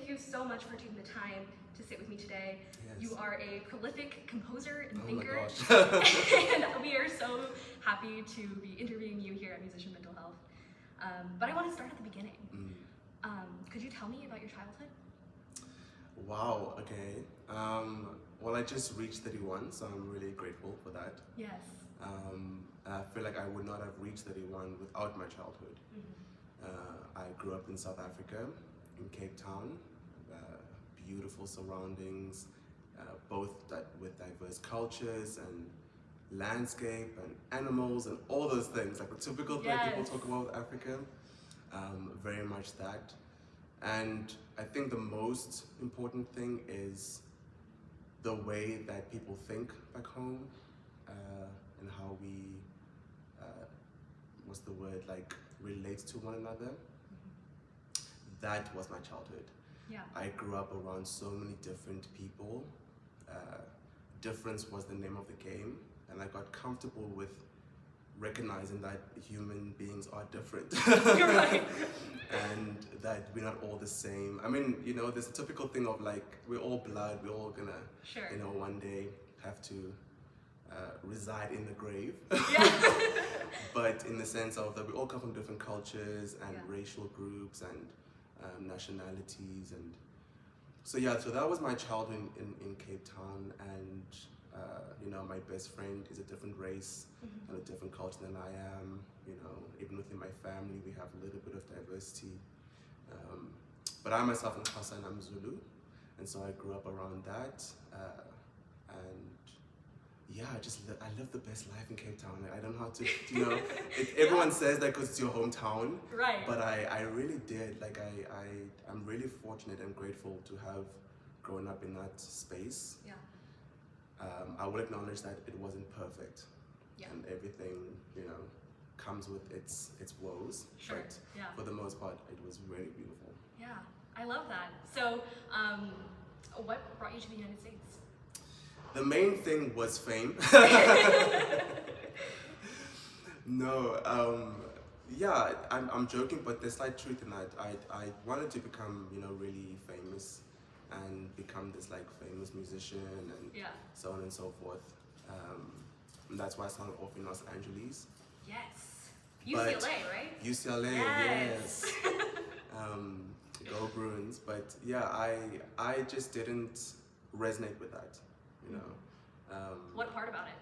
you so much for taking the time to sit with me today. Yes. You are a prolific composer and Oh thinker. my gosh. And we are so happy to be interviewing you here at Musician Mental Health. But I want to start at the beginning. Could you tell me about your childhood? Wow, okay. Well, I just reached 31, so I'm really grateful for that. Yes. I feel like I would not have reached 31 without my childhood. I grew up in South Africa, in Cape Town, beautiful surroundings, both with diverse cultures and landscape and animals and all those things, like the typical thing people talk about with Africa, very much that. And I think the most important thing is the way that people think back home, and how we, what's the word, like relate to one another. That was my childhood. Yeah. I grew up around so many different people. Difference was the name of the game, and I got comfortable with recognizing that human beings are different. You're right. And that we're not all the same. I mean, you know, there's a typical thing of like, we're all blood, we're all gonna, Sure. you know, one day have to reside in the grave. Yeah. But in the sense of that we all come from different cultures and Yeah. racial groups and nationalities, and so that was my childhood in Cape Town. And you know, my best friend is a different race and a different culture than I am. You know, even within my family we have a little bit of diversity, but I myself am Xhosa and I'm Zulu, and so I grew up around that, and yeah, I live the best life in Cape Town. I don't know how to, you know, everyone says that because it's your hometown, Right. but I really did. Like I'm really fortunate and grateful to have grown up in that space. Yeah. I will acknowledge that it wasn't perfect, Yeah. and everything, you know, comes with its woes. Sure. But Yeah. for the most part, it was really beautiful. Yeah. I love that. So, what brought you to the United States? The main thing was fame. No, yeah, I'm joking, but there's slight truth in that. I wanted to become, you know, really famous and become this like famous musician and Yeah. so on and so forth. And that's why I started off in Los Angeles. Yes. But UCLA, right? UCLA, Yes. yes. Go Bruins. But yeah, I just didn't resonate with that, you know. What part about it?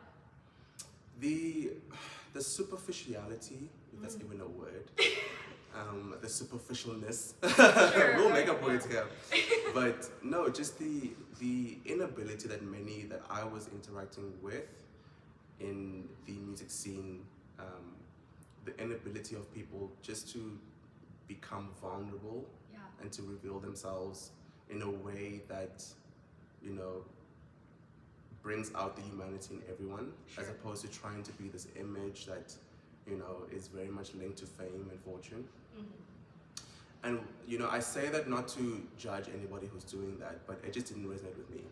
The superficiality, if that's even a word, the superficialness. Sure, We'll right, make up words yeah. here. But no, just the inability that many that I was interacting with in the music scene, the inability of people just to become vulnerable, Yeah. and to reveal themselves in a way that, you know, brings out the humanity in everyone, Sure. as opposed to trying to be this image that, you know, is very much linked to fame and fortune. And, you know, I say that not to judge anybody who's doing that, but it just didn't resonate with me.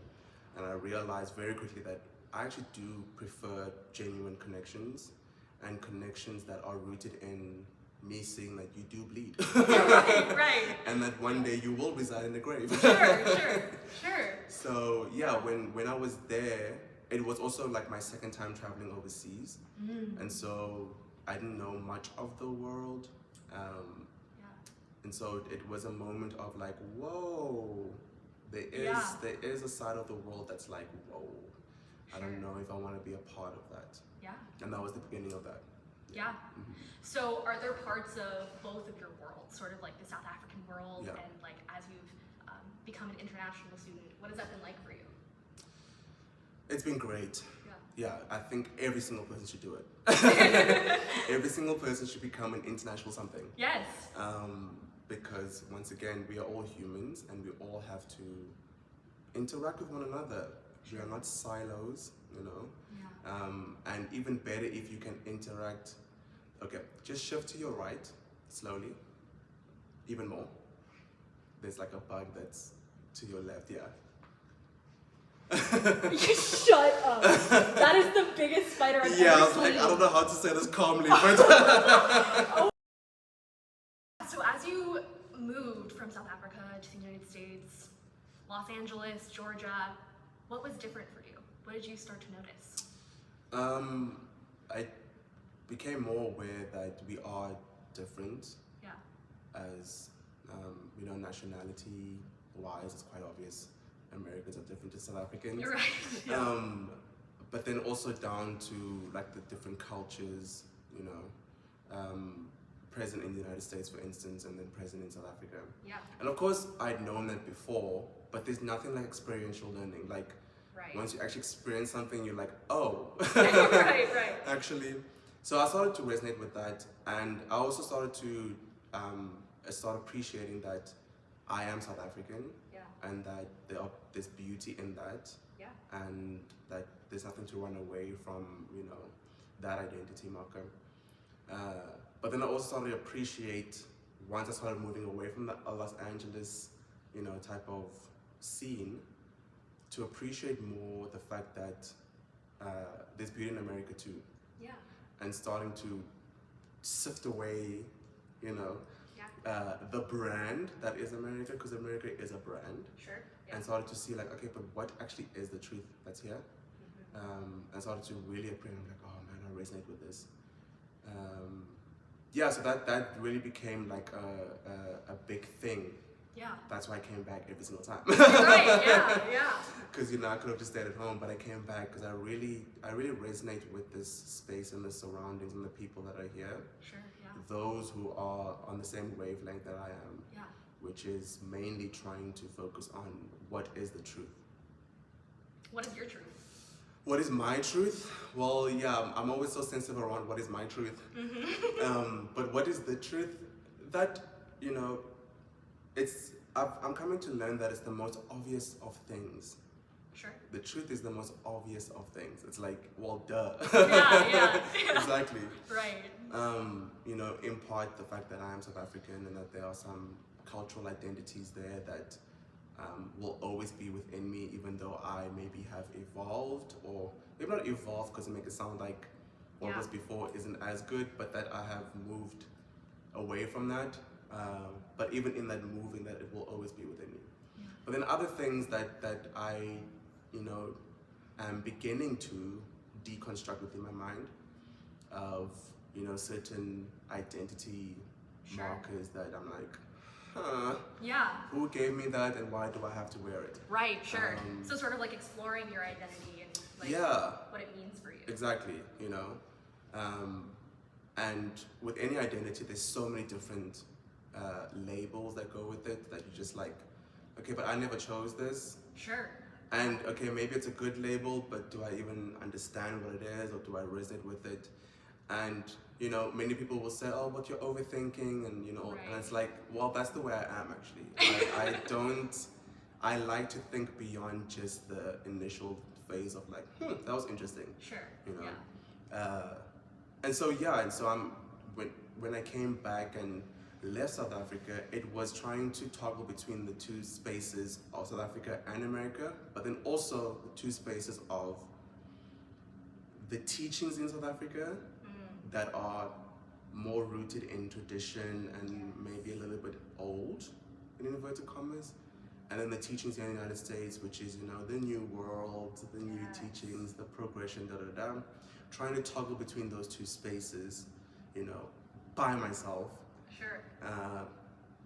And I realized very quickly that I actually do prefer genuine connections, and connections that are rooted in me seeing that you do bleed. Right. And that one day you will reside in the grave. Sure. So yeah, when I was there, it was also like my second time traveling overseas. And so I didn't know much of the world. And so it was a moment of like, whoa, there is a side of the world that's like, whoa, I don't know if I want to be a part of that. Yeah. And that was the beginning of that. Yeah. So are there parts of both of your worlds, sort of like the South African world and like as you've become an international student, what has that been like for you? It's been great. Yeah, I think every single person should do it. Every single person should become an international something. Yes. Because once again, we are all humans and we all have to interact with one another. We are not silos, you know. And even better if you can interact. Okay, just shift to your right, slowly. Even more. There's like a bug that's to your left, yeah. Shut up. That is the biggest spider I've ever seen. Yeah, I was like, I don't know how to say this calmly, but... So as you moved from South Africa to the United States, Los Angeles, Georgia. What was different for you? What did you start to notice? I became more aware that we are different. Yeah. As nationality wise, it's quite obvious. Americans are different to South Africans. You're right. Yeah. But then also down to like the different cultures, present in the United States, for instance, and then present in South Africa. Yeah. And of course, I'd known that before, but there's nothing like experiential learning. Like, Right. once you actually experience something, you're like, oh. Right. Actually. So I started to resonate with that, and I also started to start appreciating that I am South African, Yeah. and that there's beauty in that, Yeah. and that there's nothing to run away from, that identity marker. But then I also started to appreciate, once I started moving away from the Los Angeles, type of scene, to appreciate more the fact that there's beauty in America too. Yeah. And starting to sift away, Yeah. the brand that is America, because America is a brand. Sure. Yeah. And started to see like, okay, but what actually is the truth that's here? And started to really appreciate, I'm like, oh man, I resonate with this. So that really became like a big thing. Yeah. That's why I came back every single time. Right. Yeah. Because I could have just stayed at home, but I came back because I really resonate with this space and the surroundings and the people that are here. Sure. Yeah. Those who are on the same wavelength that I am, Yeah. which is mainly trying to focus on what is the truth. What is your truth? What is my truth? Well, yeah, I'm always so sensitive around what is my truth. But what is the truth? That, I'm coming to learn that it's the most obvious of things. Sure. The truth is the most obvious of things. It's like, well, duh. Yeah. Exactly. Right. In part the fact that I am South African and that there are some cultural identities there that will always be within me, even though I maybe have evolved, or maybe not evolved because it makes it sound like what was before isn't as good, but that I have moved away from that. But even in that moving, that it will always be within me. Yeah. But then other things that I, am beginning to deconstruct within my mind of, certain identity markers that I'm like, Yeah. who gave me that and why do I have to wear it? Right. Sure. So sort of like exploring your identity and like what it means for you. Exactly. And with any identity, there's so many different labels that go with it that you're just like, okay, but I never chose this. Sure. And okay, maybe it's a good label, but do I even understand what it is, or do I resonate with it? And many people will say, oh, but you're overthinking, and Right. and it's like, well, that's the way I am actually. I like to think beyond just the initial phase of like, that was interesting. Sure. And so when I came back and left South Africa, it was trying to toggle between the two spaces of South Africa and America, but then also the two spaces of the teachings in South Africa that are more rooted in tradition and maybe a little bit old, in inverted commas, and then the teachings in the United States, which is the new world, the new teachings, the progression, trying to toggle between those two spaces, by myself. Sure.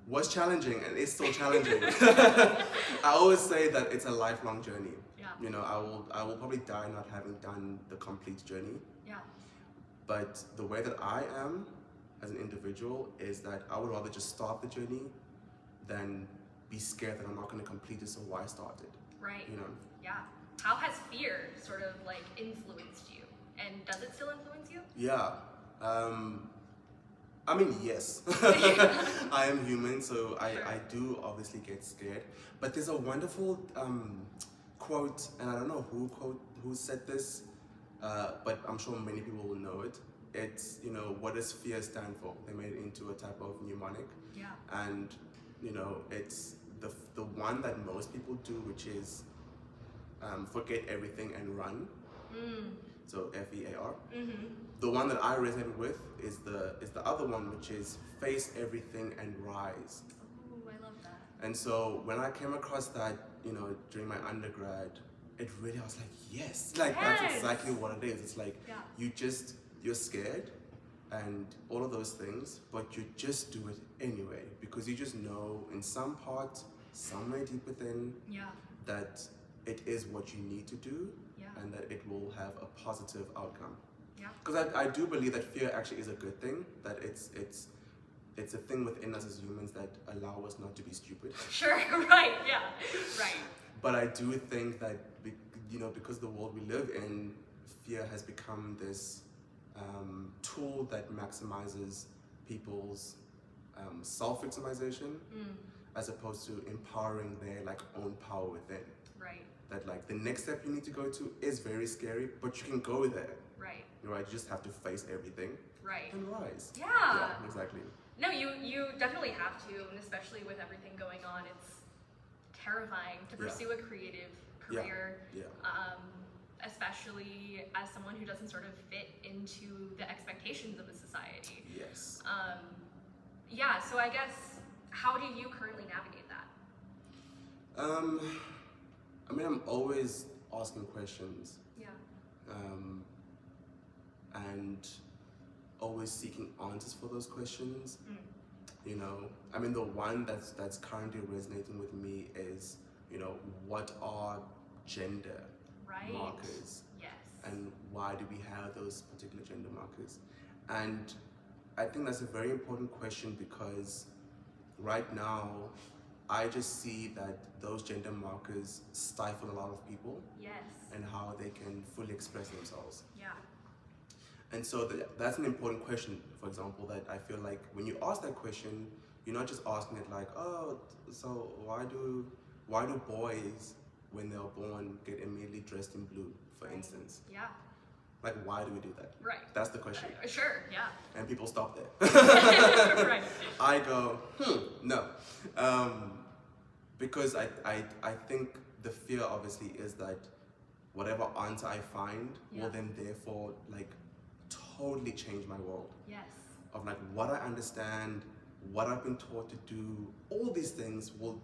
Was challenging and is still challenging. I always say that it's a lifelong journey. Yeah. I will probably die not having done the complete journey. Yeah. But the way that I am as an individual is that I would rather just start the journey than be scared that I'm not going to complete it, so why start it? Right. Yeah. How has fear sort of like influenced you? And does it still influence you? Yeah. Yes. I am human, so I do obviously get scared. But there's a wonderful quote, and I don't know who said this, but I'm sure many people will know it. It's, what does fear stand for? They made it into a type of mnemonic. Yeah. And, it's the one that most people do, which is forget everything and run. So FEAR. The one that I resonated with is the other one, which is face everything and rise. Oh, I love that. And so when I came across that, you know, during my undergrad, it really, I was like, yes, like that's exactly what it is. It's like you're scared and all of those things, but you just do it anyway because you just know in some part, somewhere deep within, that it is what you need to do and that it will have a positive outcome. Because I do believe that fear actually is a good thing, that it's a thing within us as humans that allow us not to be stupid. Sure, right, yeah, right. But I do think that, you know, because the world we live in, fear has become this tool that maximizes people's self-victimization as opposed to empowering their like own power within. Right. That like the next step you need to go to is very scary, but you can go there. Right. Right. You just have to face everything. Right. And rise. Yeah. Exactly. No, you definitely have to, and especially with everything going on, it's terrifying to pursue a creative career. Especially as someone who doesn't sort of fit into the expectations of the society. Yes. So I guess, how do you currently navigate that? I mean, I'm always asking questions. And always seeking answers for those questions. You know, I mean, the one that's currently resonating with me is, you know, what are gender markers? Yes. And why do we have those particular gender markers? And I think that's a very important question because right now, I just see that those gender markers stifle a lot of people. Yes. And how they can fully express themselves. Yeah. And so that's an important question, for example, that I feel like when you ask that question, you're not just asking it like, oh, so why do boys, when they're born, get immediately dressed in blue, for instance? Yeah. Like, why do we do that? Right. That's the question. Sure, yeah. And people stop there. Right. I go, no. Because I think the fear obviously is that whatever answer I find will then therefore like totally change my world. Yes. Of like what I understand, what I've been taught to do, all these things will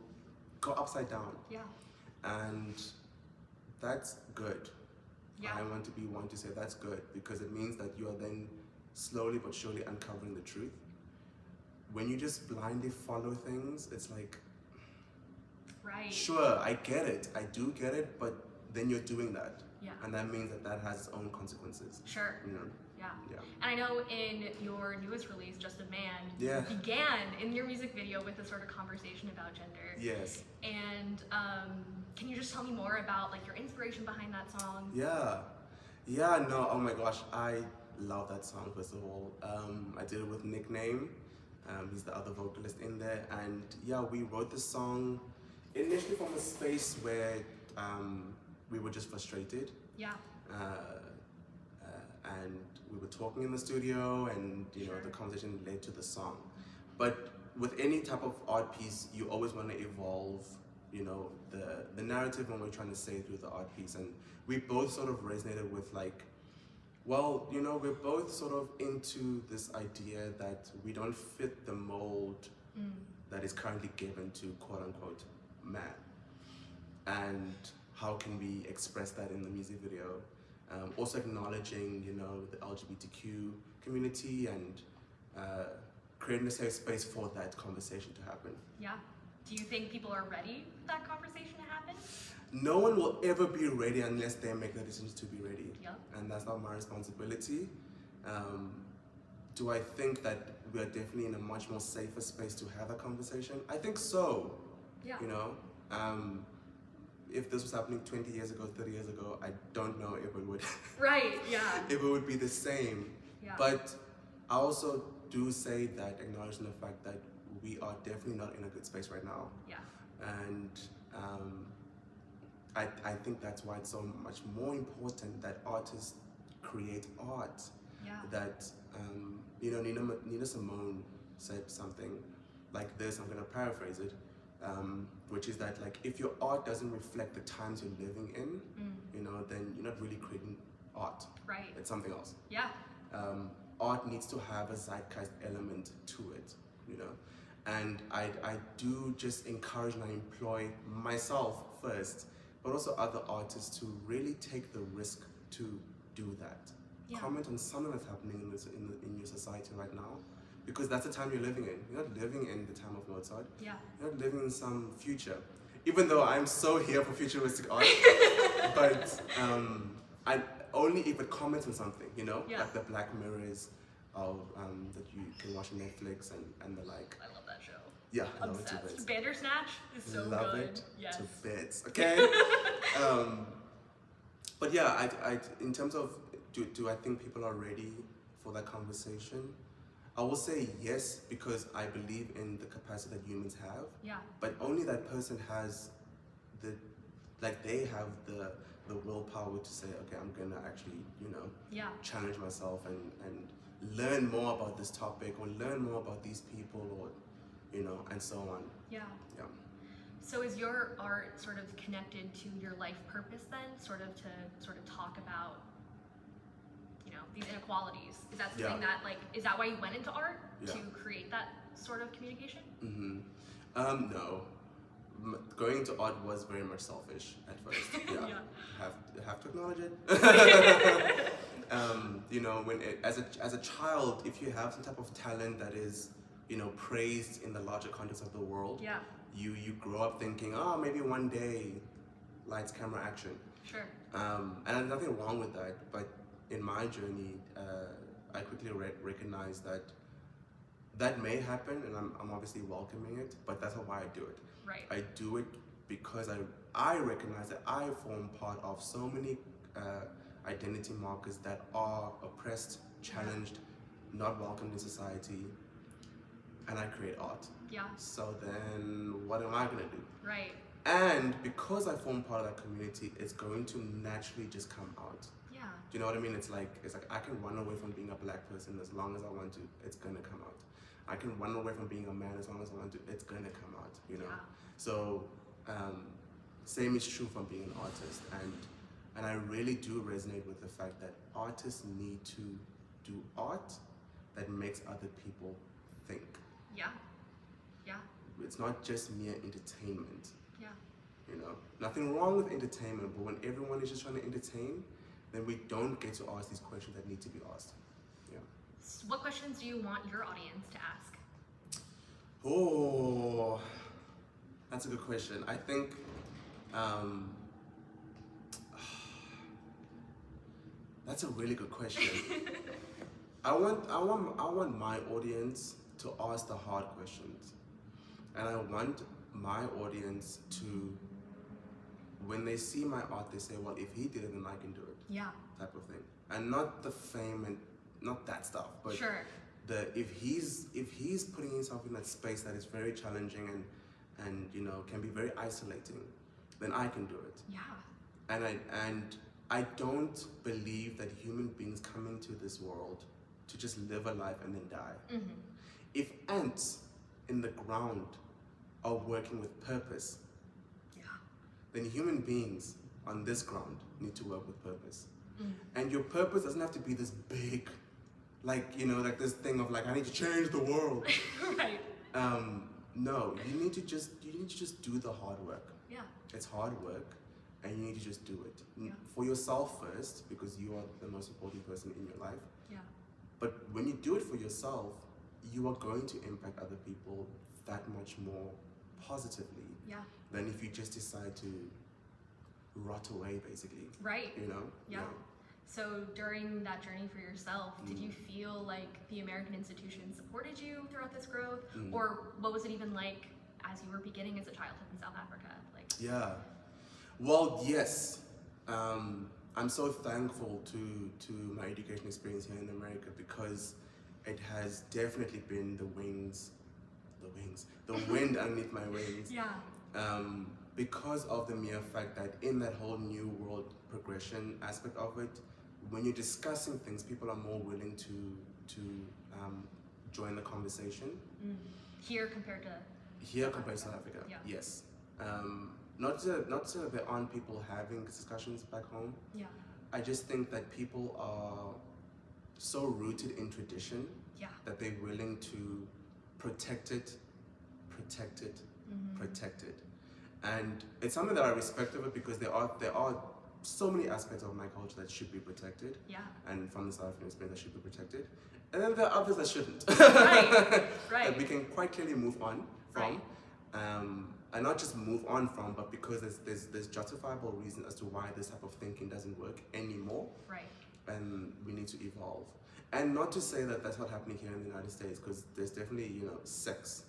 go upside down. Yeah. And that's good. Yeah. I want to be one to say that's good because it means that you are then slowly but surely uncovering the truth. When you just blindly follow things, it's like, right. Sure, I get it. I do get it, but then you're doing that. Yeah. And that means that has its own consequences. Sure. You know? Yeah. Yeah. And I know in your newest release, Just a Man, Yeah. you began in your music video with a sort of conversation about gender. Yes. And can you just tell me more about like your inspiration behind that song? Yeah. Yeah, no, oh my gosh, I love that song, first of all. I did it with Nickname. He's the other vocalist in there. And yeah, we wrote the song initially from a space where we were just frustrated. Yeah. And we were talking in the studio and you know the conversation led to the song. But with any type of art piece, you always want to evolve, you know, the narrative when we're trying to say through the art piece. And we both sort of resonated with like, well, you know, we're both sort of into this idea that we don't fit the mold that is currently given to quote unquote man. And how can we express that in the music video? Also acknowledging, you know, the LGBTQ community and creating a safe space for that conversation to happen. Yeah. Do you think people are ready for that conversation to happen? No one will ever be ready unless they make the decision to be ready. Yep. And that's not my responsibility. Do I think that we are definitely in a much more safer space to have a conversation? I think so. Yeah. You know, if this was happening 20 years ago, 30 years ago, I don't know if it would. Right, yeah. If it would be the same. Yeah. But I also do say that, acknowledging the fact that we are definitely not in a good space right now. Yeah. And I think that's why it's so much more important that artists create art. Yeah. That, you know, Nina Simone said something like this, I'm going to paraphrase it, which is that like if your art doesn't reflect the times you're living in, you know, then you're not really creating art. Right. It's something else. Yeah. Art needs to have a zeitgeist element to it, you know. And I do just encourage and I employ myself first, but also other artists to really take the risk to do that. Yeah. Comment on something that's happening in your society right now, because that's the time you're living in. You're not living in the time of Mozart. Yeah. You're not living in some future. Even though I'm so here for futuristic art, but I only if it comments on something, you know, Yeah. like the Black Mirrors of that you can watch on Netflix and the like. I love that show. Yeah, I love it to Obsessed. bits. Bandersnatch is so Love good. it Yes. to bits. Okay. But yeah, I in terms of do I think people are ready for that conversation? I will say yes, because I believe in the capacity that humans have. Yeah. But only that person has they have the willpower to say, okay, I'm gonna actually, you know, Yeah. challenge myself and learn more about this topic or learn more about these people or, you know, and so on. Yeah. Yeah. So is your art sort of connected to your life purpose then? Sort of to talk about, you know, these inequalities? Is that something Yeah. that, like, is that why you went into art? Yeah. To create that sort of communication? Mm-hmm. No. Going into art was very much selfish at first. Yeah. Yeah. Have to acknowledge it. You know, as a child, if you have some type of talent that is, you know, praised in the larger context of the world, Yeah. you grow up thinking, oh, maybe one day, lights, camera, action. Sure. And there's nothing wrong with that, but in my journey, I quickly recognized that may happen, and I'm obviously welcoming it, but that's not why I do it. Right. I do it because I recognize that I form part of so many identity markers that are oppressed, challenged, not welcomed in society, and I create art. Yeah. So then what am I gonna do? Right. And because I form part of that community, it's going to naturally just come out. Yeah. Do you know what I mean? It's like I can run away from being a Black person as long as I want to. It's gonna come out. I can run away from being a man as long as I want to. It's gonna come out. You know. Yeah. So same is true from being an artist, and I really do resonate with the fact that artists need to do art that makes other people think. Yeah. Yeah. It's not just mere entertainment. Yeah. You know, nothing wrong with entertainment, but when everyone is just trying to entertain, then we don't get to ask these questions that need to be asked. Yeah. So what questions do you want your audience to ask? Oh, that's a good question. I think that's a really good question. I want my audience to ask the hard questions, and I want my audience to, when they see my art, they say, well, if he did it, then I can do it. Yeah. Type of thing. And not the fame and not that stuff, but Sure. if he's putting himself in that space that is very challenging and you know can be very isolating, then I can do it. Yeah. And I don't believe that human beings come into this world to just live a life and then die. Mm-hmm. If ants in the ground are working with purpose, Yeah. then human beings on this ground need to work with purpose. Mm. And your purpose doesn't have to be this big, like, you know, like this thing of like, I need to change the world. Right. No, you need to just do the hard work. Yeah. It's hard work, and you need to just do it. Yeah. For yourself first, because you are the most important person in your life. Yeah. But when you do it for yourself, you are going to impact other people that much more positively Yeah. than if you just decide to rot away, basically. Right. You know? Yeah. So during that journey for yourself, did you feel like the American institutions supported you throughout this growth? Or what was it even like as you were beginning as a childhood in South Africa? Like, Yeah. Well, yes. I'm so thankful to my education experience here in America, because it has definitely been the wind underneath my wings. yeah. Because of the mere fact that in that whole new world progression aspect of it, when you're discussing things, people are more willing to join the conversation. Here compared to Compared to South Africa. Yeah. Yes. Not that there aren't people having discussions back home. Yeah. I just think that people are so rooted in tradition Yeah. that they're willing to protect it protected. And it's something that I respect of it because there are so many aspects of my culture that should be protected. Yeah. And from the South African experience that should be protected. And then there are others that shouldn't. Right. That we can quite clearly move on from. And not just move on from, but because there's justifiable reason as to why this type of thinking doesn't work anymore. Right. And we need to evolve. And not to say that that's not happening here in the United States, because there's definitely, sex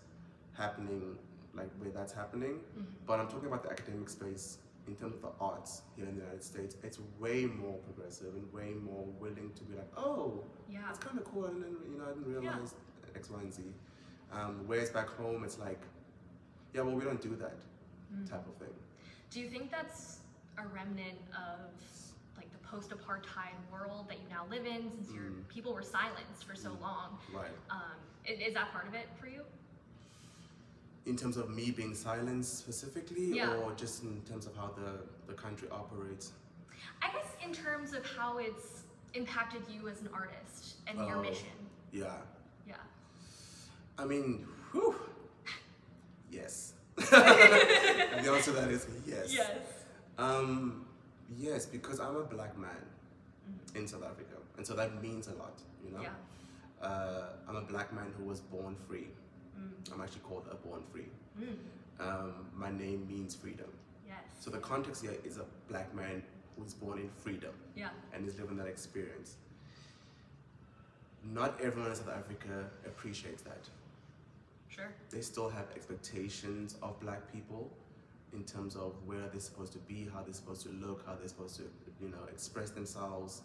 happening, like where that's happening. But I'm talking about the academic space in terms of the arts here in the United States. It's way more progressive and way more willing to be like, oh, it's kind of cool. And then, I didn't realize X, Y, and Z. Whereas back home, it's like, yeah, well, we don't do that type of thing. Do you think that's a remnant of like the post-apartheid world that you now live in, since your people were silenced for so long? Right. Is that part of it for you? In terms of me being silenced specifically, Yeah. or just in terms of how the country operates? I guess in terms of how it's impacted you as an artist and your mission. Yeah. Yeah. I mean, whew. Yes. The answer to that is yes. Yes. Yes, because I'm a black man in South Africa, and so that means a lot, Yeah. I'm a black man who was born free. I'm actually called a born free. My name means freedom. Yes. So the context here is a black man who's born in freedom. Yeah. And is living that experience. Not everyone in South Africa appreciates that. Sure. They still have expectations of black people in terms of where they're supposed to be, how they're supposed to look, how they're supposed to, express themselves.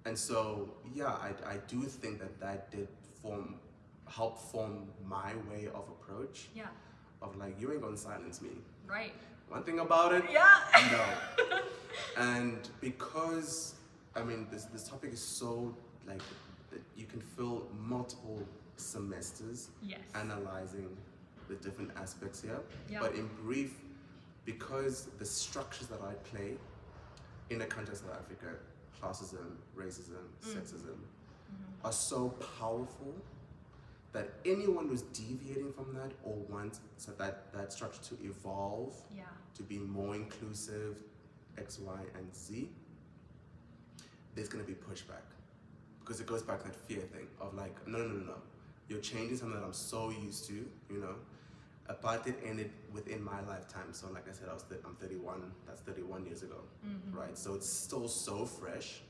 And so, yeah, I do think that did help form my way of approach. Yeah. Of like, you ain't gonna silence me. Right. One thing about it, yeah. No. And because, this topic is so, like, you can fill multiple semesters analyzing the different aspects here. Yeah. But in brief, because the structures that I play in the context of Africa, classism, racism, sexism, are so powerful that anyone who's deviating from that or wants that structure to evolve, to be more inclusive, X, Y, and Z, there's going to be pushback. Because it goes back to that fear thing of like, no. You're changing something that I'm so used to, Apartheid ended within my lifetime. So like I said, I'm 31, that's 31 years ago, right? So it's still so fresh.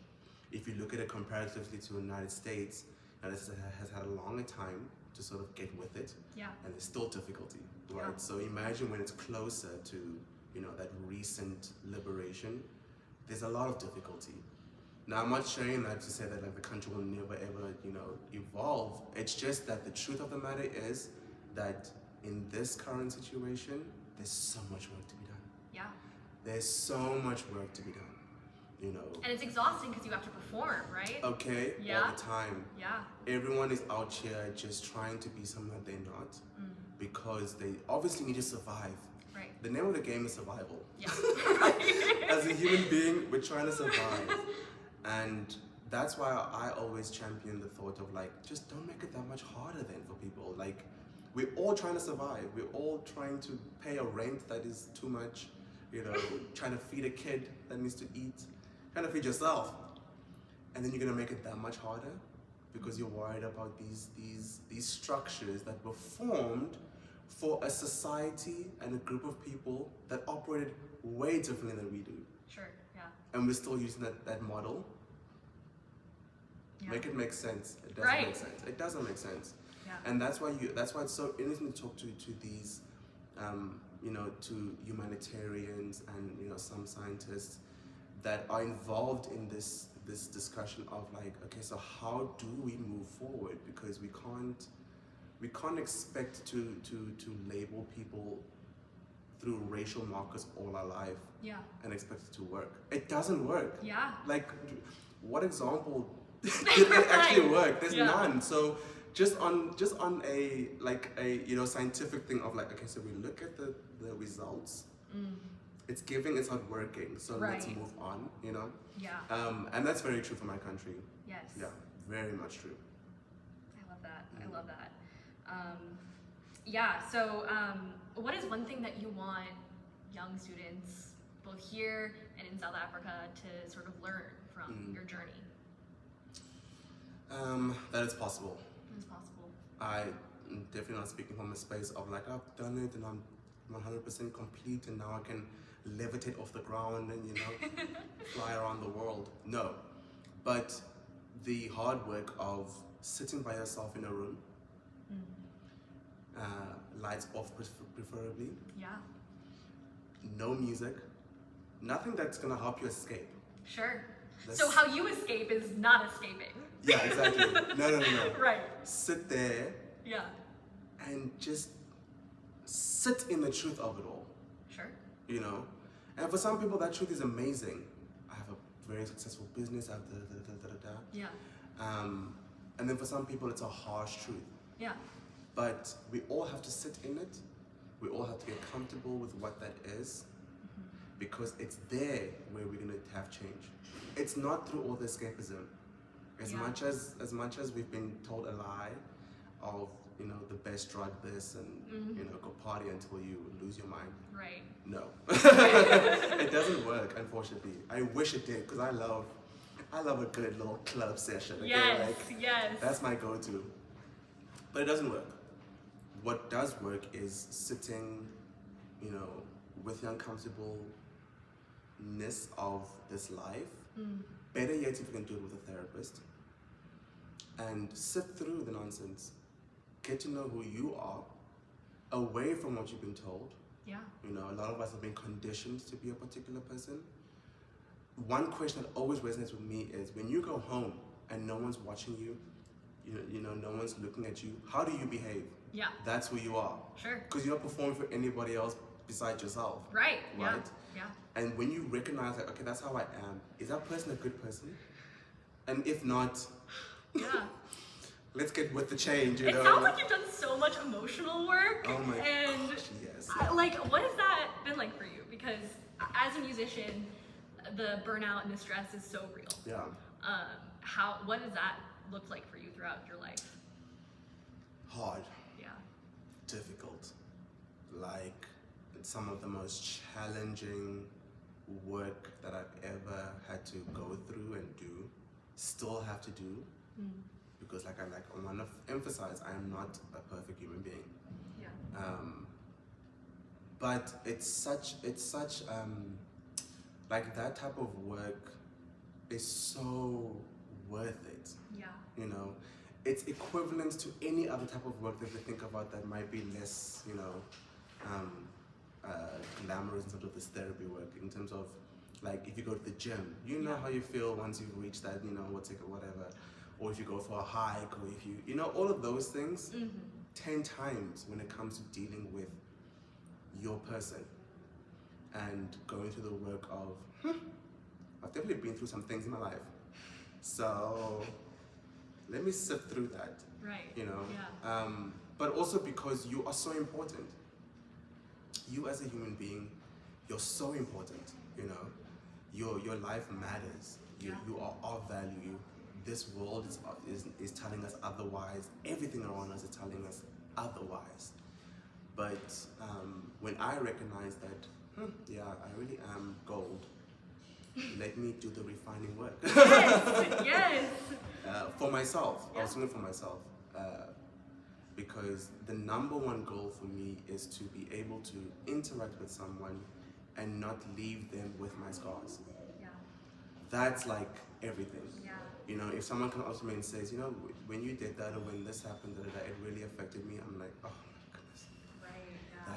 If you look at it comparatively to the United States, and it has had a longer time to sort of get with it, and there's still difficulty, right? Yeah. So imagine when it's closer to, that recent liberation, there's a lot of difficulty. Now, I'm not sharing that to say that like the country will never ever, evolve. It's just that the truth of the matter is that in this current situation, there's so much work to be done. Yeah. There's so much work to be done. And it's exhausting because you have to perform, right? Okay, all the time. Yeah. Everyone is out here just trying to be something that they're not because they obviously need to survive. Right. The name of the game is survival. Yeah. As a human being, we're trying to survive. And that's why I always champion the thought of like, just don't make it that much harder then for people. Like, we're all trying to survive. We're all trying to pay a rent that is too much, trying to feed a kid that needs to eat. Kind of feed yourself, and then you're gonna make it that much harder because you're worried about these structures that were formed for a society and a group of people that operated way differently than we do. Sure, yeah. And we're still using that model. Yeah. Make it make sense. It doesn't make sense. It doesn't make sense. Yeah. And that's why it's so interesting to talk to these, to humanitarians and some scientists that are involved in this discussion of like, okay, so how do we move forward? Because we can't expect to label people through racial markers all our life and expect it to work. It doesn't work. Yeah. Like, what example did it actually work? There's none. So just on a scientific thing of like, okay, so we look at the results. It's giving, it's not working, so let's move on, Yeah. And that's very true for my country. Yes. Yeah, very much true. I love that. I love that. Yeah, so what is one thing that you want young students, both here and in South Africa, to sort of learn from your journey? That it's possible. It's possible. I'm definitely not speaking from a space of like, I've done it and I'm 100% complete and now I can levitate off the ground and, you know, fly around the world. No. But the hard work of sitting by yourself in a room, lights off preferably, Yeah. no music, nothing that's gonna help you escape. Sure. So how you escape is not escaping. Yeah, exactly. No. Right. Sit there Yeah. and just sit in the truth of it all, Sure. you know? And for some people, that truth is amazing. I have a very successful business, I have Yeah. and then for some people, it's a harsh truth. Yeah. But we all have to sit in it. We all have to get comfortable with what that is, because it's there where we're gonna have change. It's not through all the escapism. As much as we've been told a lie of, you know, the best drug this and you know, go party until you lose your mind. Right. No. It doesn't work, unfortunately. I wish it did, because I love a good little club session. Okay? Yes, Like, yes. that's my go-to. But it doesn't work. What does work is sitting, you know, with the uncomfortableness of this life. Better yet, if you can do it with a therapist, and sit through the nonsense. Get to know who you are, away from what you've been told. Yeah. You know, a lot of us have been conditioned to be a particular person. One question that always resonates with me is, when you go home and no one's watching you, you know, no one's looking at you, how do you behave? Yeah. That's who you are. Sure. Because you're not performing for anybody else besides yourself. Right. Right? Yeah. And when you recognize that, okay, that's how I am, is that person a good person? And if not, Yeah. let's get with the change, you It know? sounds like you've done so much emotional work. Oh my and gosh, yes. Like, what has that been like for you? Because as a musician, the burnout and the stress is so real. Yeah. What does that look like for you throughout your life? Hard. Yeah. Difficult. Like, some of the most challenging work that I've ever had to go through and do, still have to do, because I want to emphasize, I am not a perfect human being. Yeah. But it's such like, that type of work is so worth it. Yeah. You know, it's equivalent to any other type of work that we think about that might be less, you know, glamorous in terms of this therapy work, in terms of, like, if you go to the gym, you know how you feel once you've reached that, you know, whatever, or if you go for a hike, or if you know, all of those things, 10 times when it comes to dealing with your person and going through the work of, I've definitely been through some things in my life, so let me sift through that. Right. You know. Yeah. But also because you are so important. You as a human being, you're so important. You know, your life matters. You are of value. This world is telling us otherwise. Everything around us is telling us otherwise. But when I recognize that, yeah, I really am gold. Let me do the refining work. Yes. Yes. For myself, Yeah. I was doing it for myself, because the number one goal for me is to be able to interact with someone and not leave them with my scars. Yeah. That's like everything. Yeah. You know, if someone comes up to me and says, you know, when you did that, or when this happened, it really affected me, I'm like, oh my goodness. Right. Yeah.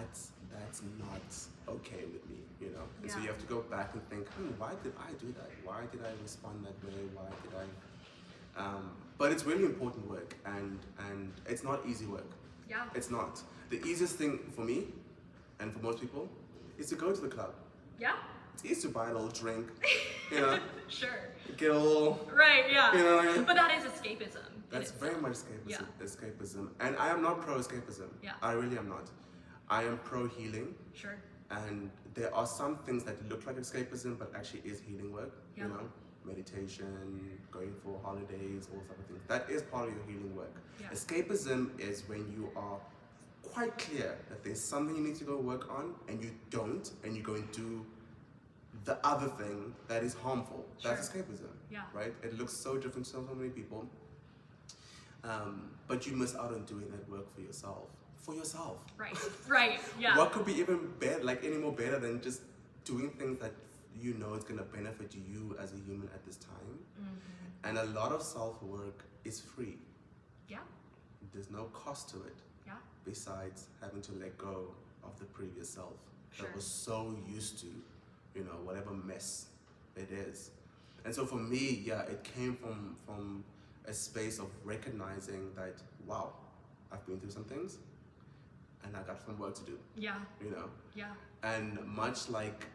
That's not okay with me, you know. And so Yeah. you have to go back and think, why did I do that? Why did I respond that way? Why did I? But it's really important work, and it's not easy work. Yeah. It's not. The easiest thing for me, and for most people, is to go to the club. Yeah. It's easy to buy a little drink, you know, Sure. get a little. Right. Yeah. You know what I mean? But that is escapism. That's very much escapism. Yeah. Escapism, and I am not pro escapism. Yeah. I really am not. I am pro healing. Sure. And there are some things that look like escapism, but actually is healing work. Yeah. You know, meditation, going for holidays, all sorts of things. That is part of your healing work. Yeah. Escapism is when you are quite clear that there's something you need to go work on and you don't, and you go and do the other thing that is harmful. That's escapism, right? It looks so different to so many people. But you miss out on doing that work for yourself. Right, yeah. What could be even better, like any more better than just doing things that you know it's gonna benefit you as a human at this time? And a lot of self-work is free. Yeah. There's no cost to it. Yeah. Besides having to let go of the previous self Sure. that was so used to, you know, whatever mess it is. And so for me, yeah, it came from a space of recognizing that, wow, I've been through some things and I got some work to do. Yeah. You know? Yeah. And much like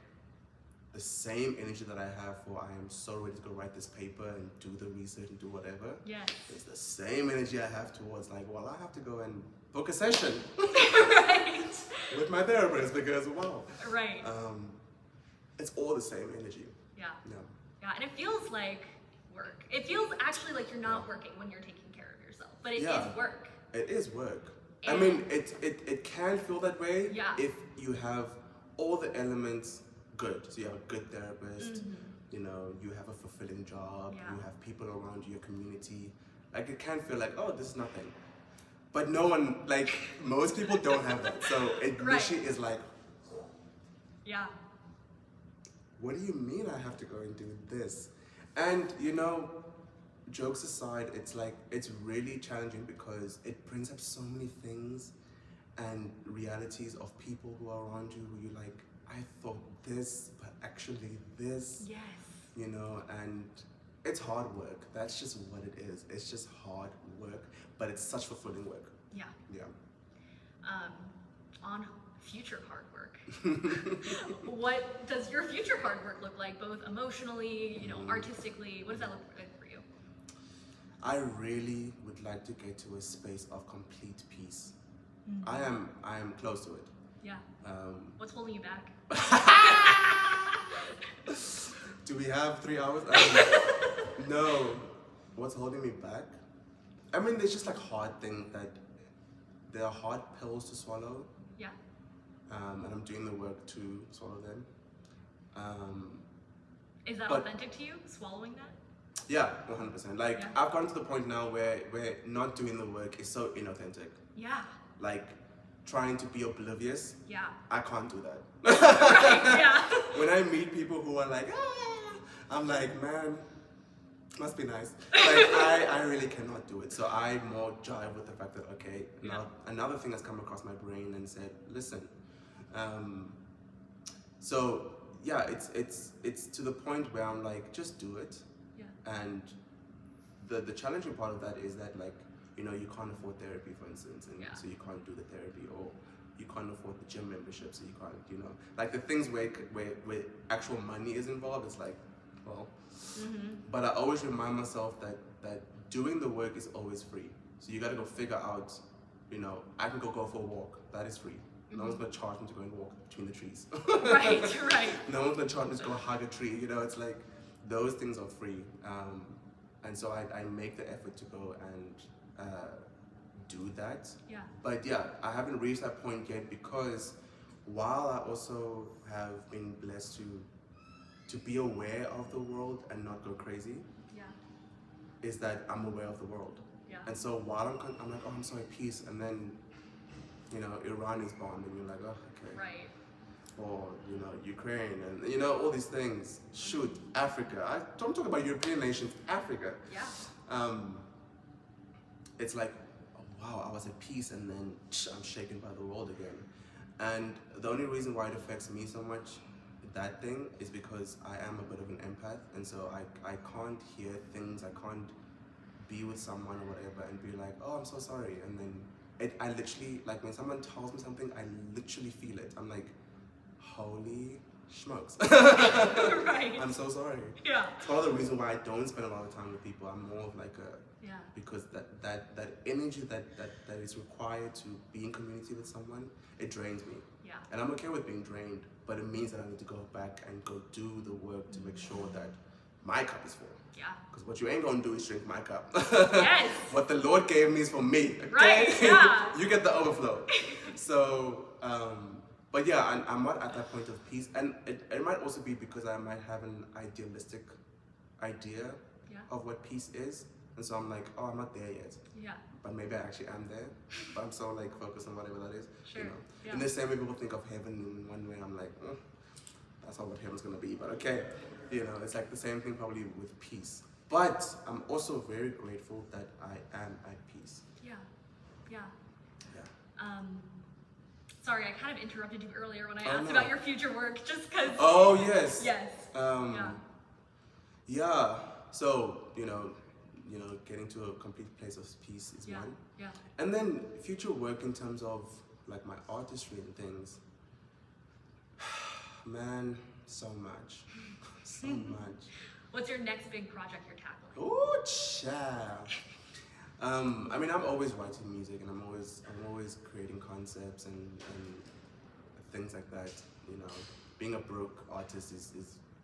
the same energy that I have for I am so ready to go write this paper and do the research and do whatever. Yes. It's the same energy I have towards like, well, I have to go and book a session. Right. With my therapist because, wow. Right. It's all the same energy. Yeah. Yeah. Yeah, and it feels like work. It feels actually like you're not working when you're taking care of yourself, but it is work. It is work. And I mean, it can feel that way Yeah. if you have all the elements good. So you have a good therapist, you know, you have a fulfilling job, Yeah. you have people around you, your community. Like it can feel like, oh, this is nothing. But no one, like most people don't have that. So it literally is like, Yeah. what do you mean I have to go and do this? And you know, jokes aside, it's like, it's really challenging because it brings up so many things and realities of people who are around you who you're like, I thought this, but actually this. Yes. You know, and it's hard work. That's just what it is. It's just hard work, but it's such fulfilling work. Yeah. Yeah. On future hard work, what does your future hard work look like, both emotionally, you know, artistically? What does that look like for you? I really would like to get to a space of complete peace. I am close to it. Yeah. What's holding you back? Do we have 3 hours? No. What's holding me back? I mean, there's just like hard things that there are hard pills to swallow. Yeah. And I'm doing the work to swallow them. Is that authentic to you, swallowing that? Yeah, 100%. Like, I've gotten to the point now where not doing the work is so inauthentic. Yeah. Like, trying to be oblivious. Yeah. I can't do that. Right, yeah. When I meet people who are like, I'm like, man, must be nice. Like, I really cannot do it. So I more jive with the fact that, okay, now another thing has come across my brain and said, listen. So yeah, it's to the point where I'm like, just do it. Yeah. And the challenging part of that is that, like, you know, you can't afford therapy, for instance, and so you can't do the therapy, or you can't afford the gym membership, so you can't, you know, like the things where actual money is involved. It's like, well, but I always remind myself that doing the work is always free. So you got to go figure out, you know, I can go for a walk. That is free. No one's gonna charge me to go and walk between the trees. Right. No one's gonna charge me to go hug a tree. You know, it's like those things are free, and so I make the effort to go and do that. Yeah. But yeah, I haven't reached that point yet because while I also have been blessed to be aware of the world and not go crazy. Yeah. Is that I'm aware of the world. Yeah. And so while I'm like, oh, I'm so at peace, and then, you know, Iran is bombed, and you're like, oh, okay. Right. Or, you know, Ukraine, and, you know, all these things. Shoot, Africa. I don't talk about European nations, Africa. Yeah. It's like, oh, wow, I was at peace, and then I'm shaken by the world again. And the only reason why it affects me so much, that thing, is because I am a bit of an empath, and so I can't hear things, I can't be with someone or whatever and be like, oh, I'm so sorry, and then I literally, like, when someone tells me something, I literally feel it. I'm like, holy smokes. Right. I'm so sorry. Yeah. It's one of the reasons why I don't spend a lot of time with people. I'm more of like because that energy that is required to be in community with someone, it drains me. Yeah. And I'm okay with being drained, but it means that I need to go back and go do the work to make sure that my cup is full. Yeah. Because what you ain't gonna do is drink my cup. Yes. What the Lord gave me is for me. Okay? Right. Yeah. You get the overflow. So, but yeah, I'm not at that point of peace, and it might also be because I might have an idealistic idea of what peace is, and so I'm like, oh, I'm not there yet. Yeah. But maybe I actually am there. But I'm so like focused on whatever that is. Sure. You know. Yeah. In the same way people think of heaven in one way, I'm like, that's not what heaven's gonna be. But okay, you know, it's like the same thing probably with peace. But I'm also very grateful that I am at peace. Yeah. Yeah. Yeah. Sorry, I kind of interrupted you earlier when I Oh, asked no. about your future work, just because. Oh yes. Yes. Yeah. So you know, getting to a complete place of peace is one. Yeah. And then future work in terms of like my artistry and things. Man, so much. So much. What's your next big project you're tackling? Oh, child. I mean, I'm always writing music, and I'm always creating concepts and things like that. You know, being a broke artist is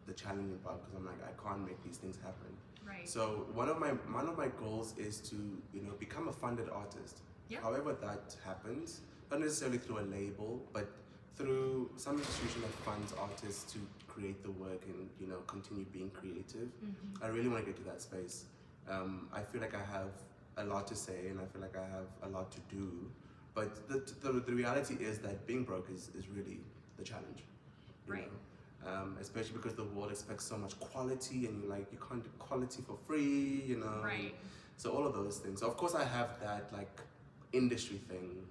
the challenging part, because I'm like, I can't make these things happen. Right. So one of my goals is to become a funded artist. Yeah. However that happens, not necessarily through a label, but through some institution that funds artists to create the work and continue being creative. Mm-hmm. I really want to get to that space. I feel like I have a lot to say, and I feel like I have a lot to do. But the reality is that being broke is really the challenge. You right. know? Especially because the world expects so much quality, and you can't do quality for free, Right. So all of those things. So of course I have that like industry thing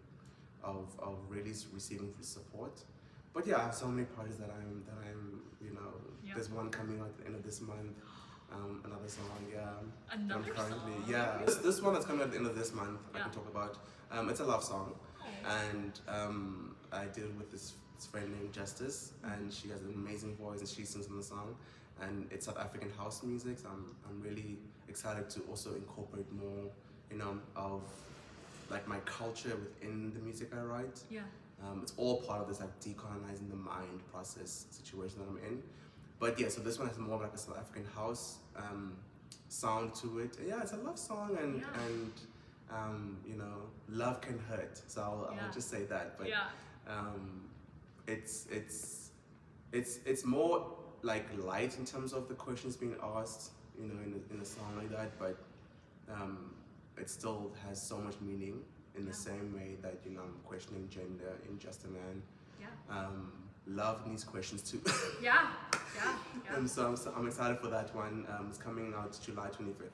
of really receiving support. But yeah, I have so many projects that I'm Yep. There's one coming out at the end of this month. Another song, Another currently, song? It's this one that's coming at the end of this month. I Yeah. can talk about. It's a love song, Oh. and I did it with this friend named Justice, and she has an amazing voice, and she sings in the song, and it's South African house music. So I'm really excited to also incorporate more, of like my culture within the music I write. Yeah. It's all part of this like decolonizing the mind process situation that I'm in. But yeah, so this one has more like a South African house sound to it. Yeah, it's a love song, and love can hurt. So I'll just say that. But it's more like light in terms of the questions being asked, in a song like that. But it still has so much meaning in the same way that I'm questioning gender in Just a Man. Yeah. Love needs questions too. Yeah. And so I'm excited for that one. It's coming out July 25th.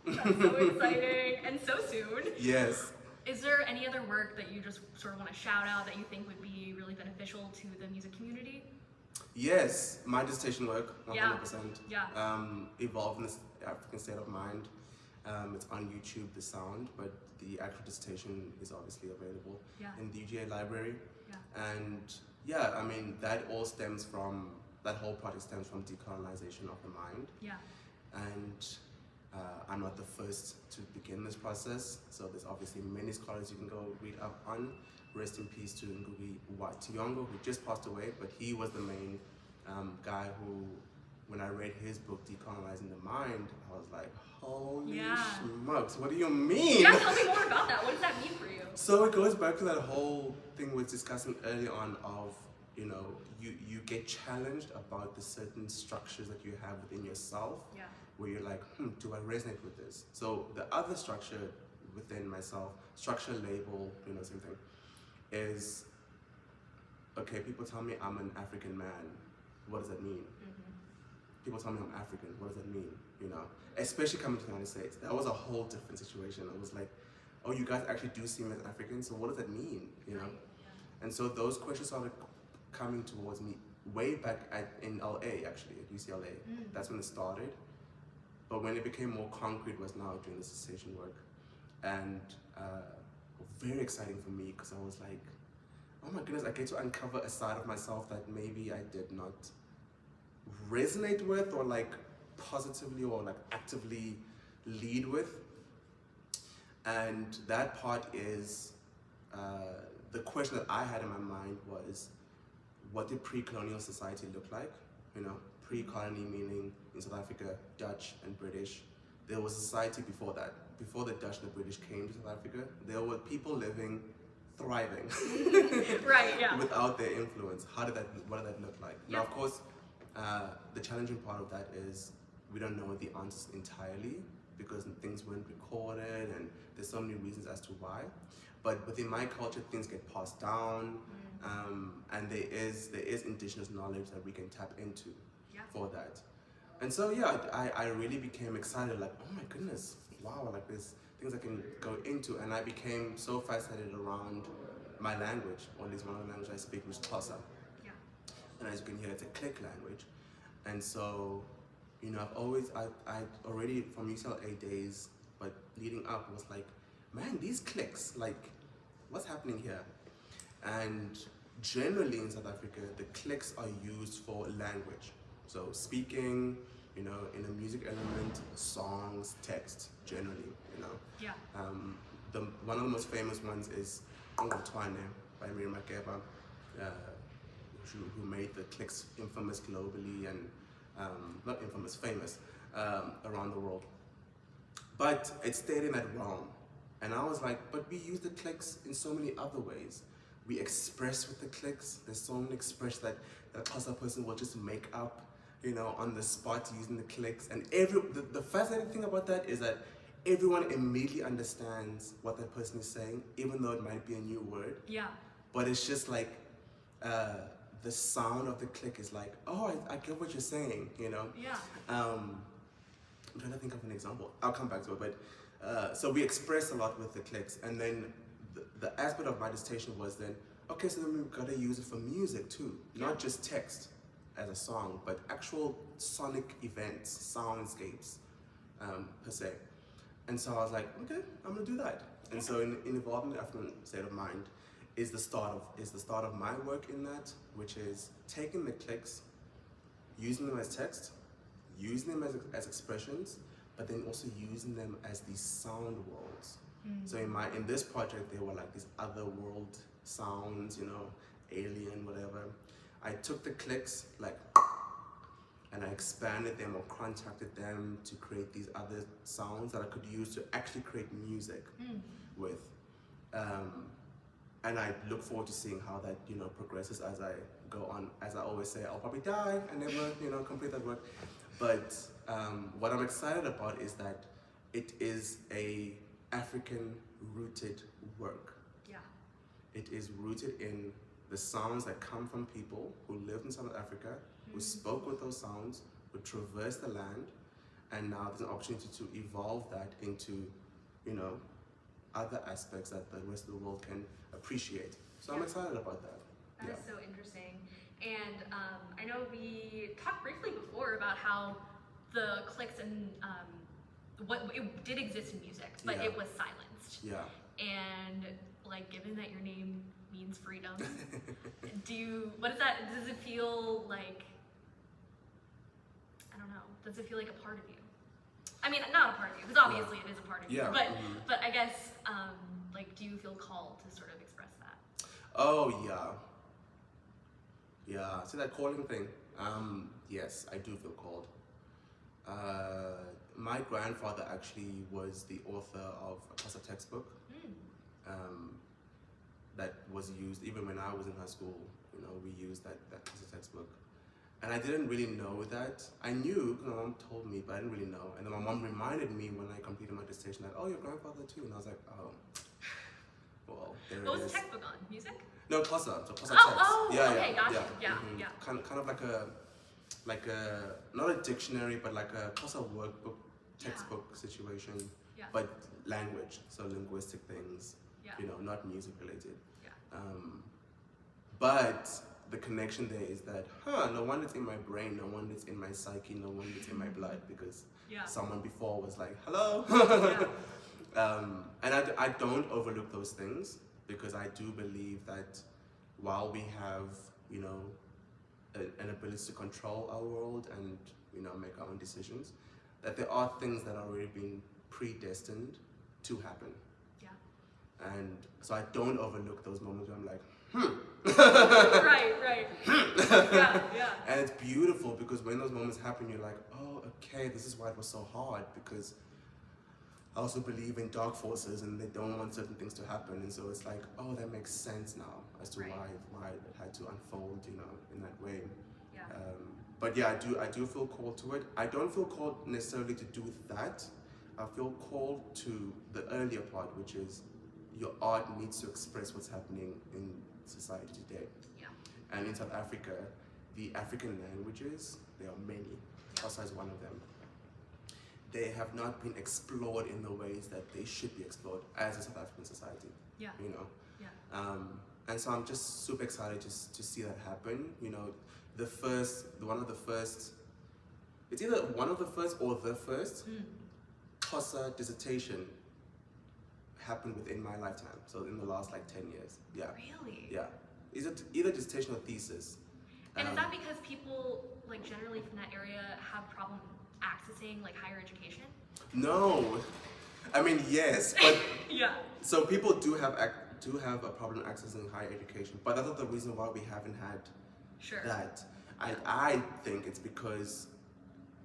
That's so exciting, and so soon. Yes. Is there any other work that you just sort of want to shout out that you think would be really beneficial to the music community? Yes, my dissertation work, 100%. Yeah. Evolve in this African state of mind. It's on YouTube, the sound, but the actual dissertation is obviously available in the UGA library. Yeah. And I mean, that whole project stems from decolonization of the mind. Yeah. And I'm not the first to begin this process, so there's obviously many scholars you can go read up on. Rest in peace to Nkululeko Zungu, who just passed away, but he was the main guy who, when I read his book, Decolonizing the Mind, I was like, holy smokes, what do you mean? Yeah, tell me more about that. What does that mean for you? So it goes back to that whole thing we were discussing early on of, you get challenged about the certain structures that you have within yourself, where you're like, do I resonate with this? So the other structure within myself, structure, label, same thing, is, okay, people tell me I'm an African man. What does that mean? Mm-hmm. People tell me I'm African. What does that mean? Especially coming to the United States, that was a whole different situation. It was like, oh, you guys actually do see me as African, so what does that mean? Right. Yeah. And so those questions started coming towards me way back in LA, actually, at UCLA. That's when it started. But when it became more concrete was now during the cessation work. And very exciting for me, because I was like, oh my goodness, I get to uncover a side of myself that maybe I did not resonate with, or like positively or like actively lead with. And that part is, the question that I had in my mind was, what did pre-colonial society look like? Pre-colony meaning in South Africa, Dutch and British. There was a society before that. Before the Dutch and the British came to South Africa, there were people living thriving. Right, yeah. Without their influence. What did that look like? Yeah. Now, of course, the challenging part of that is we don't know the answers entirely because things weren't recorded and there's so many reasons as to why. But within my culture, things get passed down, and there is indigenous knowledge that we can tap into for that. And so yeah, I really became excited, like, oh my goodness, wow, like there's things I can go into, and I became so fascinated around my language, or at least one of the languages I speak, which is Xhosa. Yeah. And as you can hear, it's a click language. And so, you know, I already from UCLA days, but leading up was like, man, these clicks, like, what's happening here? And generally in South Africa, the clicks are used for language. So speaking, you know, in a music element, songs, text, generally, you know. Yeah. One of the most famous ones is Ngotwane by Miriam Makeba, who made the clicks infamous globally and, not infamous, famous, around the world. But it stayed in that realm. And I was like, but we use the clicks in so many other ways. We express with the clicks. There's so many expressions that a Xhosa person will just make up, you know, on the spot using the clicks. And the fascinating thing about that is that everyone immediately understands what that person is saying, even though it might be a new word. Yeah. But it's just like, the sound of the click is like, oh, I get what you're saying, you know? Yeah. I'm trying to think of an example. I'll come back to it, but so we express a lot with the clicks, and then the aspect of my dissertation was then, okay, so then we've got to use it for music too, not just text as a song, but actual sonic events, soundscapes, per se. And so I was like, okay, I'm gonna do that. And so in Evolving the African State of Mind is the start of my work in that, which is taking the clicks, using them as text, using them as expressions, but then also using them as these sound worlds. So in this project, there were like these other world sounds, you know, alien, whatever. I took the clicks, like, and I expanded them or contracted them to create these other sounds that I could use to actually create music with. And I look forward to seeing how that, you know, progresses as I go on. As I always say, I'll probably die and never, you know, complete that work. But what I'm excited about is that it is a African-rooted work. Yeah. It is rooted in the sounds that come from people who lived in South Africa, who spoke with those sounds, who traversed the land, and now there's an opportunity to evolve that into, you know, other aspects that the rest of the world can appreciate. So I'm excited about that. That is so interesting. And I know we talked briefly before about how the clicks and what it did exist in music, but it was silenced. Yeah. And like, given that your name means freedom, what is that? Does it feel like? I don't know. Does it feel like a part of you? I mean, not a part of you, because obviously it is a part of you. But I guess, like, do you feel called to sort of express that? Oh yeah. Yeah. See that calling thing? Yes, I do feel called. My grandfather actually was the author of a Xhosa textbook that was used even when I was in high school. You know, we used that Xhosa textbook. And I didn't really know that. I knew, because my mom told me, but I didn't really know. And then my mom reminded me when I completed my dissertation that, oh, your grandfather too. And I was like, oh, well, there it is. What was the textbook on? Music? No, Xhosa. So Xhosa text. Okay, gotcha. Yeah. Kind of like a, not a dictionary, but like a Xhosa workbook, textbook situation, but language, so linguistic things, you know, not music related. But the connection there is that, no wonder it's in my brain, no wonder it's in my psyche, no wonder it's in my blood, because someone before was like, hello. And I don't overlook those things, because I do believe that while we have, you know, an ability to control our world and, you know, make our own decisions, that there are things that are already being predestined to happen. Yeah. And so I don't overlook those moments where I'm like, right. Yeah. And it's beautiful, because when those moments happen, you're like, oh, okay, this is why it was so hard, because also believe in dark forces and they don't want certain things to happen, and so it's like, oh, that makes sense now as to Right. why it had to unfold, you know, in that way. Yeah. But yeah, I do feel called to it. I don't feel called necessarily to do that. I feel called to the earlier part, which is your art needs to express what's happening in society today. Yeah. And in South Africa, the African languages, there are many. Xhosa is one of them. They have not been explored in the ways that they should be explored as a South African society. Yeah. You know. Yeah. And so I'm just super excited to see that happen. You know, it's either one of the first or the first Xhosa dissertation happened within my lifetime. So in the last like 10 years. Yeah. Really? Yeah. Is it either dissertation or thesis? And is that because people, like, generally from that area have problem accessing, like, higher education? No. I mean, yes, but Yeah. so people do have a problem accessing higher education, but that's not the reason why we haven't had Sure. that. I think it's because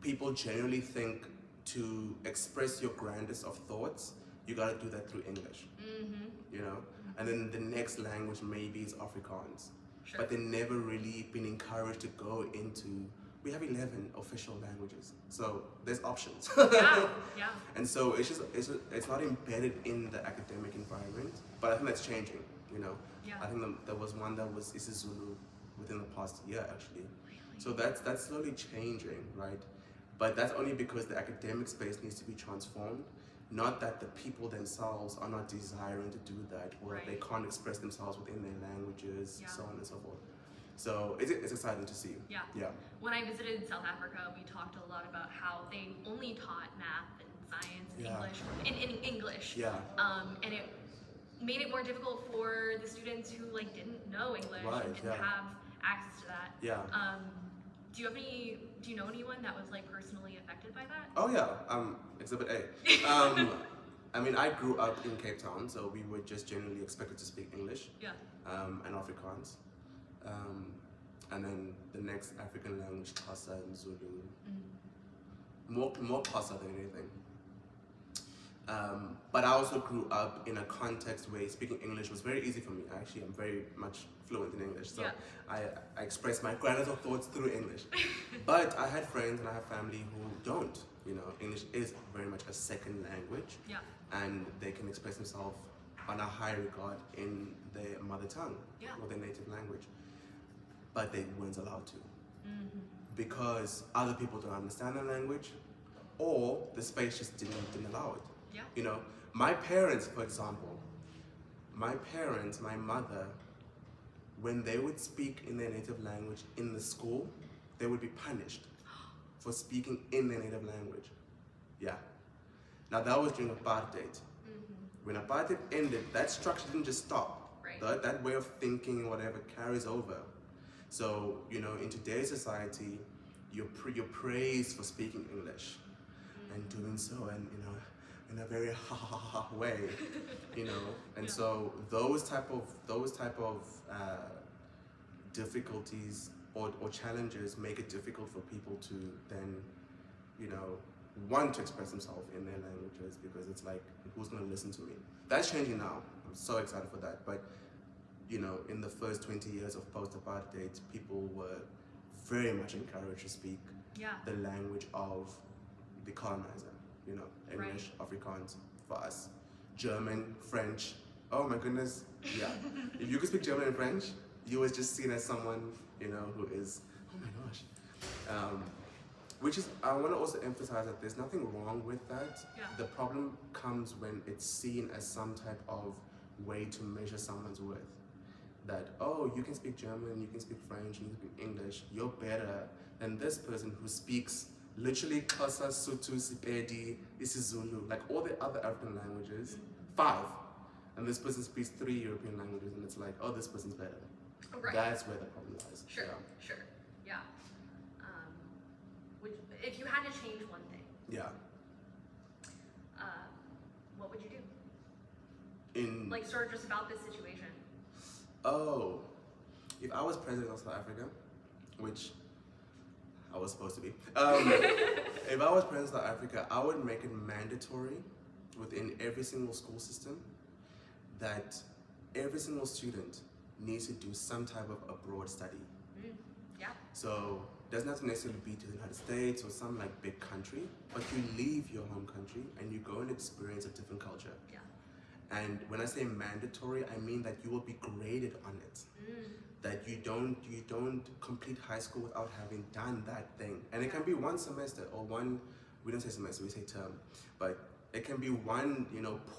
people generally think to express your grandest of thoughts, you gotta do that through English. Mm-hmm. You know, and then the next language maybe is Afrikaans. Sure. But they've never really been encouraged to go into. We have 11 official languages, so there's options. Yeah. Yeah. And so it's not embedded in the academic environment, but I think that's changing. You know, Yeah. I think there was one that was isiZulu within the past year actually. Really? So that's slowly changing, right? But that's only because the academic space needs to be transformed. Not that the people themselves are not desiring to do that, or Right. they can't express themselves within their languages, Yeah. so on and so forth. So it's exciting to see. Yeah. Yeah. When I visited South Africa, we talked a lot about how they only taught math and science and Yeah. English in English. Yeah. And it made it more difficult for the students who, like, didn't know English Right, and didn't yeah. have access to that. Yeah. Do you know anyone that was, like, personally affected by that? Oh yeah. Exhibit A. I mean, I grew up in Cape Town, so we were just generally expected to speak English. Yeah. And Afrikaans. And then the next African language, Xhosa and Zulu. More Xhosa than anything. But I also grew up in a context where speaking English was very easy for me. Actually, I'm very much fluent in English, so Yeah. I express my grandest of thoughts through English. But I had friends and I have family who don't. You know, English is very much a second language, Yeah. and they can express themselves on a high regard in their mother tongue Yeah. or their native language. But they weren't allowed to Mm-hmm. because other people don't understand the language, or the space just didn't allow it. Yeah. You know, my parents, for example, my mother, when they would speak in their native language in the school, they would be punished for speaking in their native language. Yeah. Now that was during apartheid. When apartheid ended, that structure didn't just stop. Right. That way of thinking and whatever carries over. So, you know, in today's society, you're praised for speaking English and doing so, and you know, in a very way, you know. And Yeah. so those type of difficulties or challenges make it difficult for people to then, you know, want to express themselves in their languages, because it's like, who's going to listen to me? That's changing now. I'm so excited for that. But you know, in the first 20 years of post-apartheid, people were very much encouraged to speak Yeah. the language of the colonizer. You know, English, Afrikaans for us, German, French. Oh my goodness, yeah. If you could speak German and French, you was just seen as someone, you know, who is, oh my gosh. Which is, I want to also emphasize that there's nothing wrong with that. Yeah. The problem comes when it's seen as some type of way to measure someone's worth. That, oh, you can speak German, you can speak French, you can speak English, you're better than this person who speaks literally Xhosa, Sotho, Sepedi, isiZulu, like all the other African languages, 5. And this person speaks 3 European languages, and it's like, oh, this person's better. Right. That's where the problem lies. Sure. Yeah. Sure. Yeah. If you had to change one thing, Yeah. what would you do? In Like, sort of just about this situation. Oh, if I was president of South Africa, which I was supposed to be, if I was president of South Africa, I would make it mandatory within every single school system that every single student needs to do some type of abroad study. Yeah. So it doesn't have to necessarily be to the United States or some like big country, but you leave your home country and you go and experience a different culture. Yeah. And when I say mandatory, I mean that you will be graded on it. That you don't complete high school without having done that thing. And it can be one semester or one, we don't say semester, we say term, but it can be one,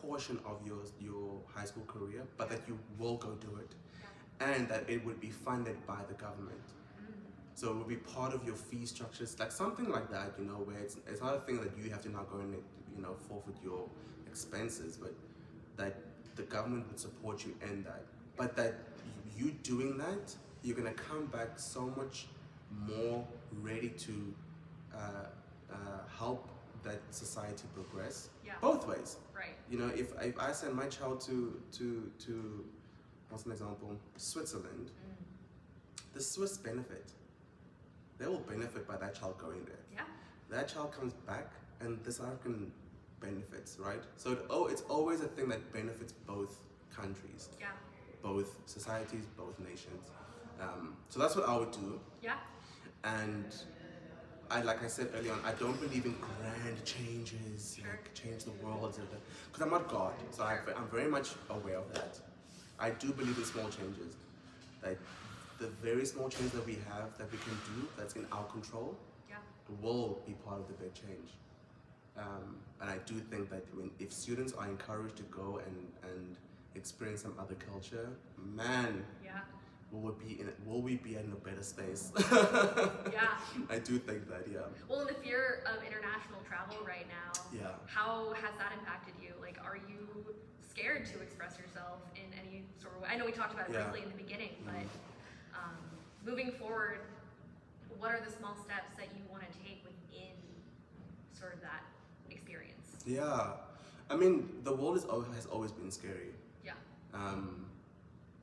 portion of your high school career, but that you will go do it. And that it would be funded by the government. So it would be part of your fee structures, like something like that, where it's not a thing that you have to now go and, forfeit your expenses, but that the government would support you in that. But that you doing that, you're gonna come back so much more ready to help that society progress. Both ways. Right. If I send my child to what's an example, Switzerland, the Swiss benefit. They will benefit by that child going there. Yeah. That child comes back and the South African benefits, right? So it's always a thing that benefits both countries. Yeah. Both societies, both nations. So that's what I would do. Yeah. And like I said earlier on, I don't believe in grand changes, like change the world, because I'm not God. So I'm very much aware of that. I do believe in small changes. Like the very small change that we have, that we can do, that's in our control, will be part of the big change. And I do think that if students are encouraged to go and experience some other culture, man, will we be in a better space? I do think that, Well, in the fear of international travel right now, how has that impacted you? Like, are you scared to express yourself in any sort of way? I know we talked about it briefly in the beginning, but moving forward, what are the small steps that you want to take within sort of that experience? Yeah, I mean, the world has always been scary. Yeah.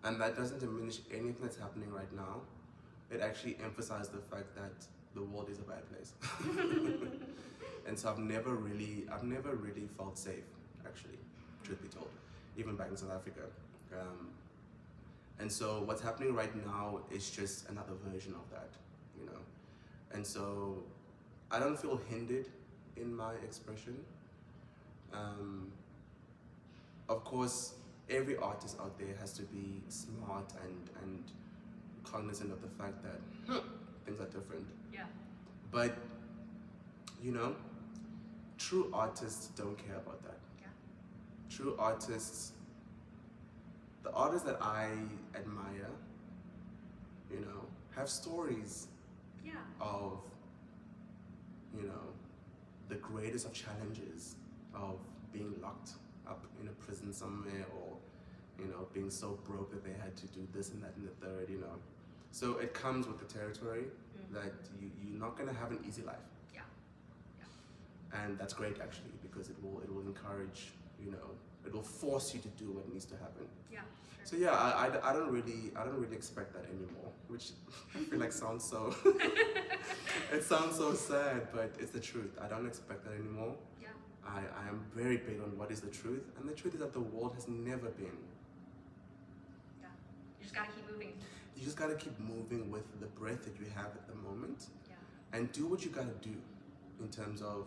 And that doesn't diminish anything that's happening right now. It actually emphasizes the fact that the world is a bad place. And so I've never really felt safe, actually, truth be told, even back in South Africa. And so what's happening right now is just another version of that, And so I don't feel hindered in my expression. Of course, every artist out there has to be smart and cognizant of the fact that things are different. Yeah. But, true artists don't care about that. Yeah. True artists, the artists that I admire, have stories of, the greatest of challenges, of being locked up in a prison somewhere, or, being so broke that they had to do this and that and the third, So it comes with the territory that you're not gonna have an easy life. Yeah. And that's great actually, because it will encourage, it will force you to do what needs to happen. Yeah. So yeah, I don't really expect that anymore, which I feel like sounds so it sounds so sad, but it's the truth. I don't expect that anymore. Yeah. I am very big on what is the truth, and the truth is that the world has never been. Yeah. You just gotta keep moving. You just gotta keep moving with the breath that you have at the moment. Yeah. And do what you gotta do in terms of,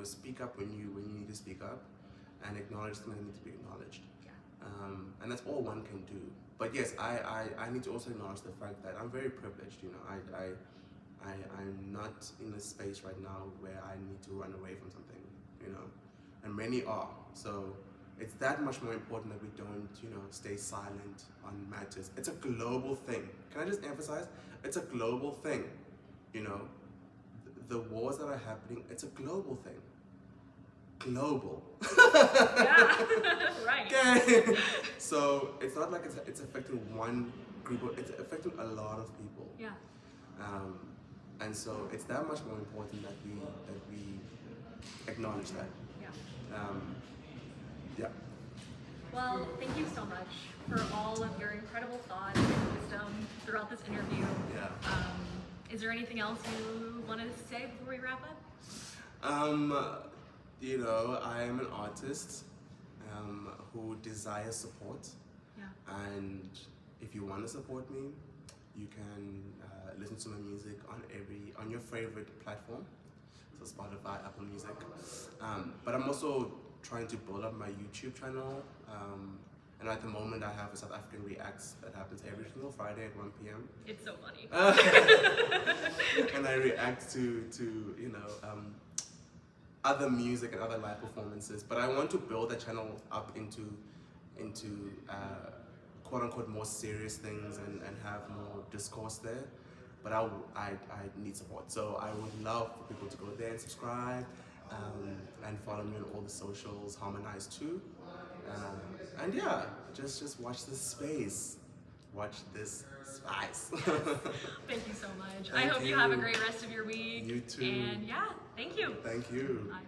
speak up when you need to speak up, and acknowledge things that need to be acknowledged. And that's all one can do. But yes, I need to also acknowledge the fact that I'm very privileged. I'm not in a space right now where I need to run away from something. And many are. So it's that much more important that we don't, stay silent on matters. It's a global thing. Can I just emphasize? It's a global thing. The wars that are happening, it's a global thing. Global. Yeah, right. Okay. So it's not like it's affecting one group, it's affecting a lot of people. Yeah. And so it's that much more important that we acknowledge that. Yeah. Yeah. Well, thank you so much for all of your incredible thoughts and wisdom throughout this interview. Yeah. Is there anything else you wanted to say before we wrap up? you know, I am an artist who desires support. Yeah. And if you want to support me, you can listen to my music on your favorite platform, so Spotify, Apple Music. But I'm also trying to build up my YouTube channel. And at the moment, I have a South African Reacts that happens every single Friday at 1 p.m. It's so funny. And I react to you know, other music and other live performances. But I want to build that channel up into quote unquote more serious things and have more discourse there. But I need support. So I would love for people to go there and subscribe and follow me on all the socials, Harmonize too. And yeah, just watch this space. Watch this spice. Thank you so much. Thank I hope you have a great rest of your week. You too. And yeah, thank you. Thank you. Bye.